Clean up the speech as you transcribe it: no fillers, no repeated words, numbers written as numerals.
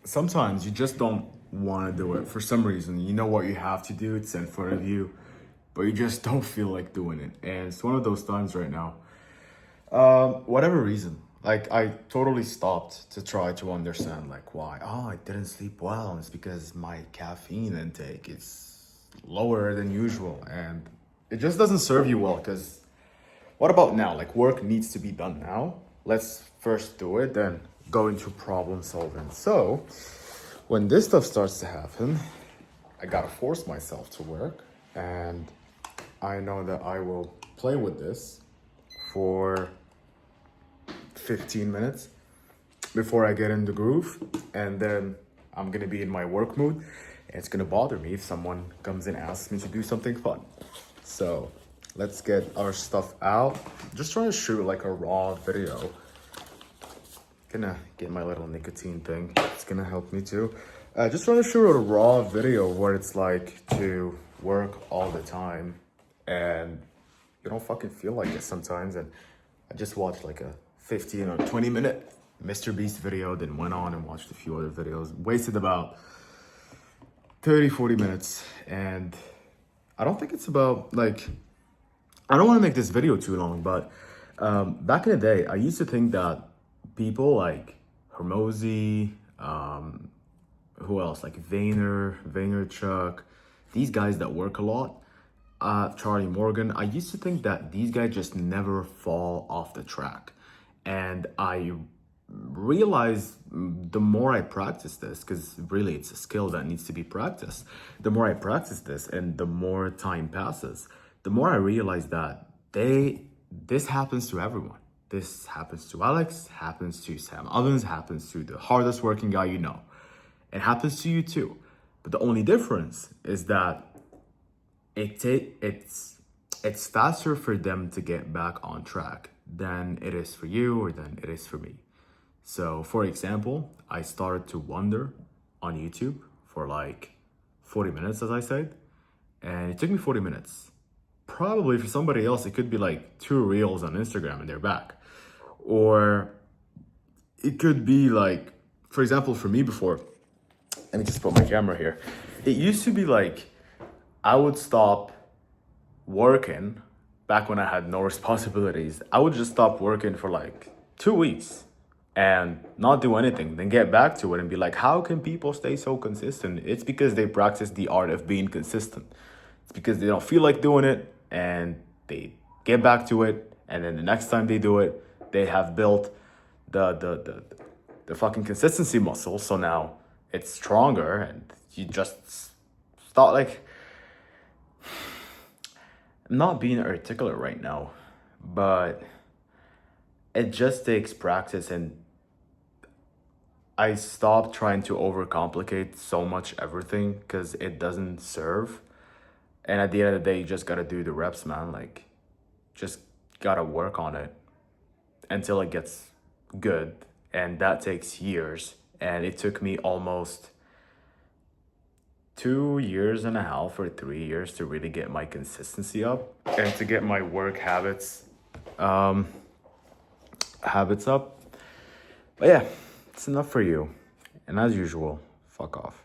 sometimes you just don't want to do it for some reason. You know what you have to do, it's in front of you, but you just don't feel like doing it. And it's one of those times right now. Whatever reason, like I totally stopped to try to understand like why. Oh, I didn't sleep well. And it's because my caffeine intake is lower than usual, and it just doesn't serve you well. Because what about now? Like work needs to be done now. Let's first do it, then go into problem solving. So when this stuff starts to happen, I gotta force myself to work, and I know that I will play with this for 15 minutes before I get in the groove, and then I'm gonna be in my work mood, and it's gonna bother me if someone comes and asks me to do something fun. So let's get our stuff out. Just trying to shoot like a raw video. Gonna get my little nicotine thing. It's gonna help me too. Just trying to shoot a raw video what it's like to work all the time, and you don't fucking feel like it sometimes. And I just watched like a 15 or 20 minute Mr. Beast video, then went on and watched a few other videos. Wasted about 30-40 minutes, and I don't think it's about like, I don't want to make this video too long, but back in the day, I used to think that people like Hormozy, who else? Like Vaynerchuk, these guys that work a lot, Charlie Morgan, I used to think that these guys just never fall off the track. And I realized the more I practice this, because really it's a skill that needs to be practiced, the more I practice this and the more time passes, the more I realize that this happens to everyone. This happens to Alex, happens to Sam Ovens, happens to the hardest working guy you know. It happens to you too. But the only difference is that it's faster for them to get back on track than it is for you or than it is for me. So for example, I started to wonder on YouTube for like 40 minutes, as I said, and it took me 40 minutes. Probably for somebody else, it could be like 2 reels on Instagram and they're back. Or it could be like, for example, for me before, let me just put my camera here. It used to be like, I would stop working back when I had no responsibilities. I would just stop working for like 2 weeks and not do anything, then get back to it and be like, how can people stay so consistent? It's because they practice the art of being consistent. It's because they don't feel like doing it and they get back to it, and then the next time they do it, they have built the fucking consistency muscle. So now it's stronger, and you just start like, I'm not being articulate right now, but it just takes practice, and I stopped trying to overcomplicate so much everything because it doesn't serve. And at the end of the day, you just gotta do the reps, man. Like, just gotta work on it until it gets good. And that takes years. And it took me almost 2.5 years or 3 years to really get my consistency up and to get my work habits up. But yeah, it's enough for you. And as usual, fuck off.